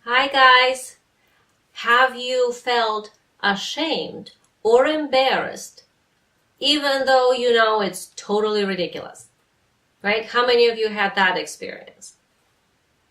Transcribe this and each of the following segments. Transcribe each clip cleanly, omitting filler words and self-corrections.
Hi guys! Have you felt ashamed or embarrassed even though you know it's totally ridiculous? Right? How many of you had that experience?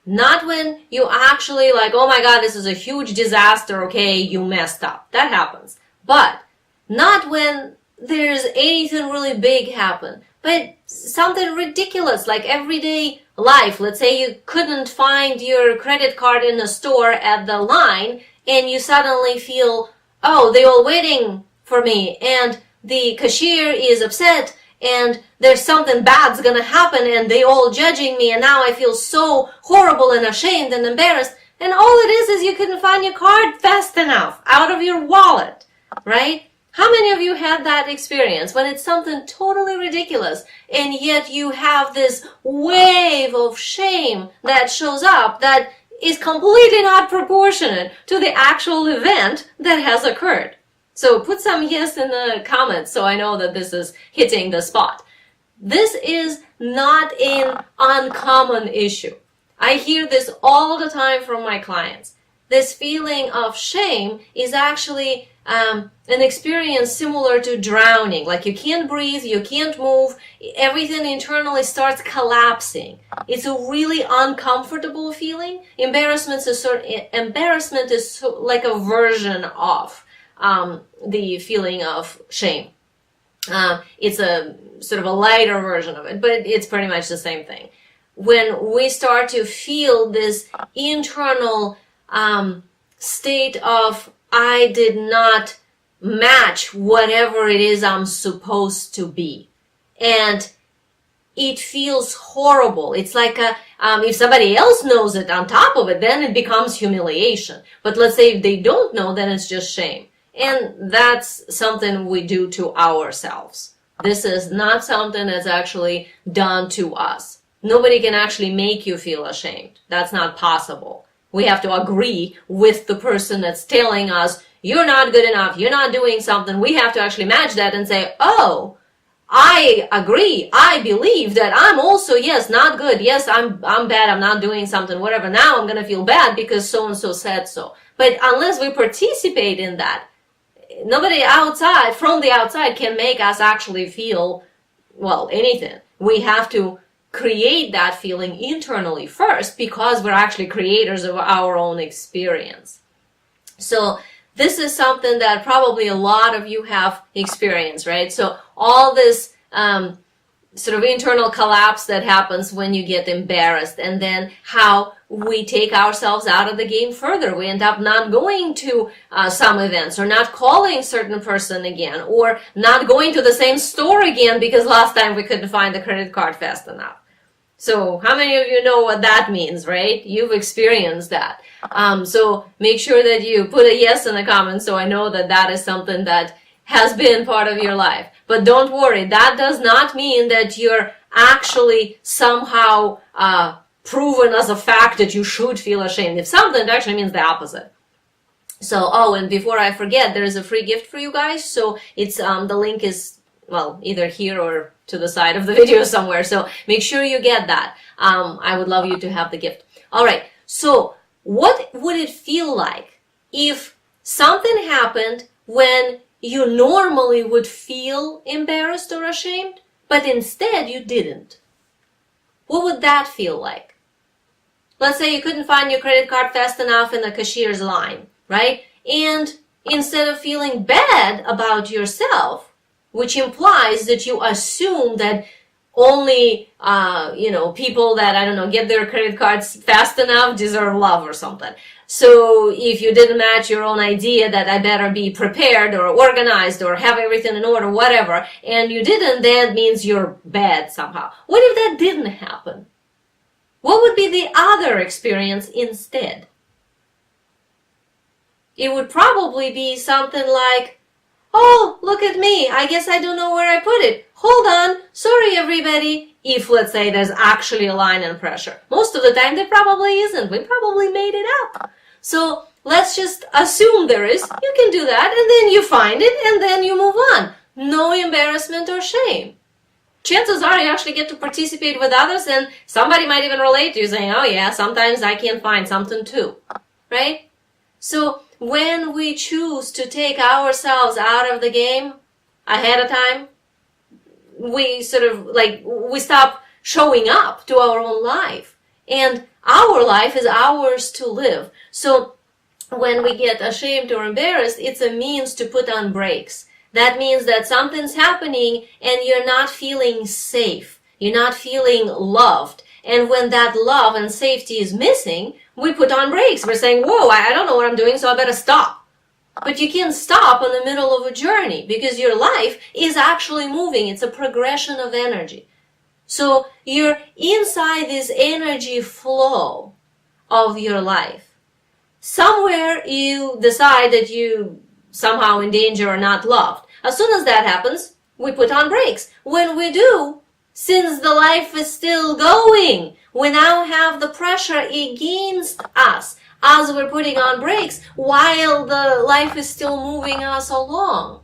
Not when you actually like, oh my god, this is a huge disaster, okay, you messed up. That happens. But not when there's anything really big happen, but something ridiculous like everyday life. Let's say you couldn't find your credit card in the store at the line and you suddenly feel, oh, they're all waiting for me and the cashier is upset and there's something bad's gonna happen and they all judging me and now I feel so horrible and ashamed and embarrassed, and all it is you couldn't find your card fast enough out of your wallet, right? How many of you had that experience when it's something totally ridiculous and yet you have this wave of shame that shows up that is completely not proportionate to the actual event that has occurred? So put some yes in the comments so I know that this is hitting the spot. This is not an uncommon issue. I hear this all the time from my clients. This feeling of shame is actually an experience similar to drowning. Like you can't breathe, you can't move, everything internally starts collapsing. It's a really uncomfortable feeling. Embarrassment is like a version of the feeling of shame. It's a sort of a lighter version of it, but it's pretty much the same thing. When we start to feel this internal state of, I did not match whatever it is I'm supposed to be, and it feels horrible. It's like if somebody else knows it on top of it, then it becomes humiliation. But let's say if they don't know, then it's just shame. And that's something we do to ourselves. This is not something that's actually done to us. Nobody can actually make you feel ashamed. That's not possible. We have to agree with the person that's telling us, you're not good enough, you're not doing something. We have to actually match that and say, oh, I agree, I believe that I'm also, yes, not good, yes, I'm bad, I'm not doing something, whatever. Now I'm going to feel bad because so-and-so said so. But unless we participate in that, nobody outside, from the outside, can make us actually feel, well, anything. We have to create that feeling internally first because we're actually creators of our own experience. So this is something that probably a lot of you have experienced, right? So all this sort of internal collapse that happens when you get embarrassed, and then how we take ourselves out of the game further. We end up not going to some events, or not calling certain person again, or not going to the same store again because last time we couldn't find the credit card fast enough. So how many of you know what that means, right? You've experienced that. So make sure that you put a yes in the comments so I know that that is something that has been part of your life. But don't worry, that does not mean that you're actually somehow proven as a fact that you should feel ashamed. If something, it actually means the opposite. So, oh, and before I forget, there is a free gift for you guys. So it's the link is, well, either here or to the side of the video somewhere. So make sure you get that. I would love you to have the gift. All right. So what would it feel like if something happened when you normally would feel embarrassed or ashamed, but instead you didn't? What would that feel like? Let's say you couldn't find your credit card fast enough in the cashier's line, right? And instead of feeling bad about yourself, which implies that you assume that only, people that, I don't know, get their credit cards fast enough deserve love or something. So if you didn't match your own idea that I better be prepared or organized or have everything in order, whatever, and you didn't, that means you're bad somehow. What if that didn't happen? What would be the other experience instead? It would probably be something like, oh, look at me, I guess I don't know where I put it. Hold on, sorry everybody. If, let's say, there's actually a line and pressure. Most of the time there probably isn't. We probably made it up. So let's just assume there is. You can do that, and then you find it, and then you move on. No embarrassment or shame. Chances are you actually get to participate with others, and somebody might even relate to you saying, oh yeah, sometimes I can't find something too. right? So when we choose to take ourselves out of the game ahead of time, we we stop showing up to our own life. And our life is ours to live. So when we get ashamed or embarrassed, it's a means to put on brakes. That means that something's happening and you're not feeling safe. You're not feeling loved. And when that love and safety is missing, we put on brakes. We're saying, whoa, I don't know what I'm doing, so I better stop. But you can't stop in the middle of a journey because your life is actually moving. It's a progression of energy. So you're inside this energy flow of your life. Somewhere you decide that you somehow in danger or not loved. As soon as that happens, we put on brakes. When we do, since the life is still going, we now have the pressure against us as we're putting on brakes while the life is still moving us along.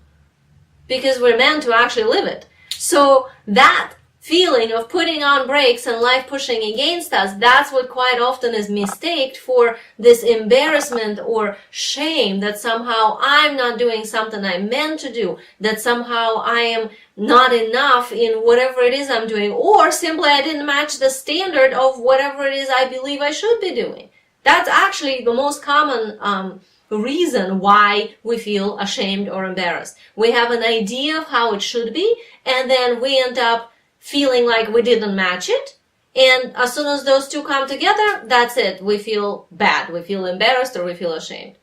Because we're meant to actually live it. So that feeling of putting on brakes and life pushing against us, that's what quite often is mistaken for this embarrassment or shame that somehow I'm not doing something I meant to do, that somehow I am not enough in whatever it is I'm doing, or simply I didn't match the standard of whatever it is I believe I should be doing. That's actually the most common reason why we feel ashamed or embarrassed. We have an idea of how it should be, and then we end up feeling like we didn't match it. And as soon as those two come together, that's it. We feel bad. We feel embarrassed or we feel ashamed.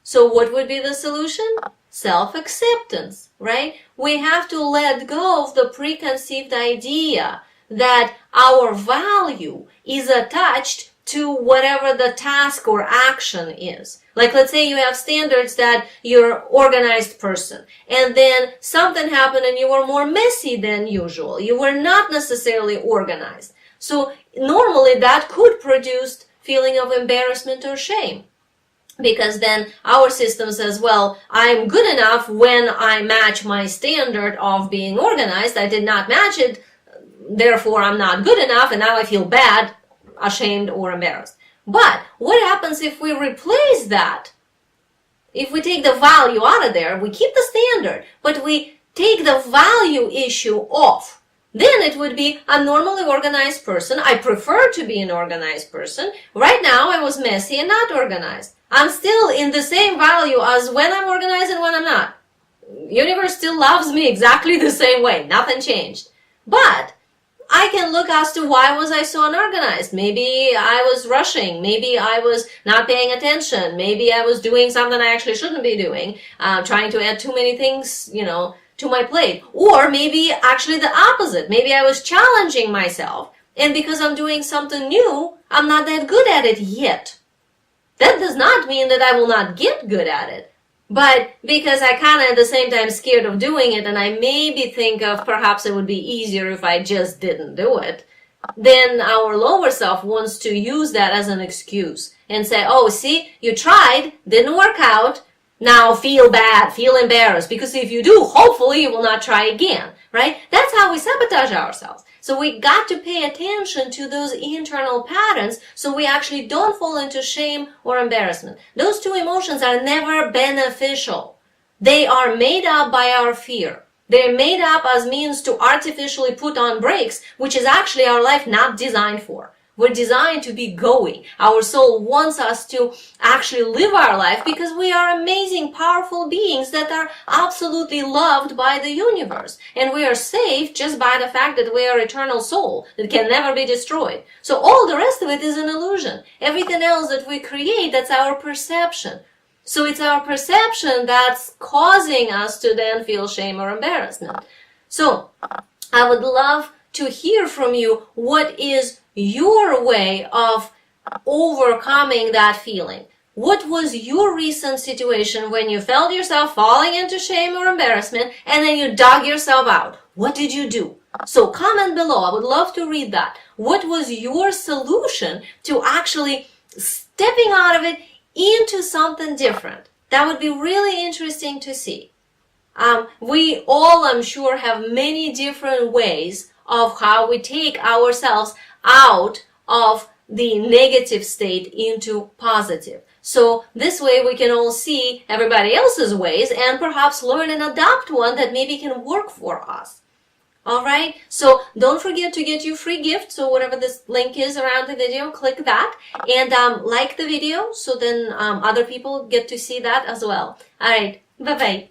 So what would be the solution? Self-acceptance, right? We have to let go of the preconceived idea that our value is attached to whatever the task or action is. Like, let's say you have standards that you're an organized person, and then something happened and you were more messy than usual. You were not necessarily organized. So normally that could produce feeling of embarrassment or shame. Because then our system says, well, I'm good enough when I match my standard of being organized. I did not match it, therefore I'm not good enough, and now I feel bad, ashamed, or embarrassed. But what happens if we replace that? If we take the value out of there, we keep the standard, but we take the value issue off. Then it would be, I'm normally organized person. I prefer to be an organized person. Right now I was messy and not organized. I'm still in the same value as when I'm organized and when I'm not. Universe still loves me exactly the same way. Nothing changed. But I can look as to why was I so unorganized. Maybe I was rushing. Maybe I was not paying attention. Maybe I was doing something I actually shouldn't be doing, trying to add too many things, to my plate. Or maybe actually the opposite. Maybe I was challenging myself, and because I'm doing something new, I'm not that good at it yet. That does not mean that I will not get good at it. But because I kind of at the same time scared of doing it, and I maybe think of perhaps it would be easier if I just didn't do it, then our lower self wants to use that as an excuse and say, oh, see, you tried, didn't work out, now feel bad, feel embarrassed, because if you do, hopefully you will not try again, right? That's how we sabotage ourselves. So we got to pay attention to those internal patterns so we actually don't fall into shame or embarrassment. Those two emotions are never beneficial. They are made up by our fear. They're made up as means to artificially put on brakes, which is actually our life not designed for. We're designed to be going. Our soul wants us to actually live our life because we are amazing, powerful beings that are absolutely loved by the universe. And we are safe just by the fact that we are eternal soul that can never be destroyed. So all the rest of it is an illusion. Everything else that we create, that's our perception. So it's our perception that's causing us to then feel shame or embarrassment. So I would love to hear from you what is your way of overcoming that feeling. What was your recent situation when you felt yourself falling into shame or embarrassment and then you dug yourself out? What did you do? So comment below. I would love to read that. What was your solution to actually stepping out of it into something different? That would be really interesting to see. We all, I'm sure, have many different ways of how we take ourselves out of the negative state into positive. So this way we can all see everybody else's ways and perhaps learn and adopt one that maybe can work for us. Alright, so don't forget to get your free gift. So whatever this link is around the video, click that and like the video so then other people get to see that as well. Alright, bye-bye.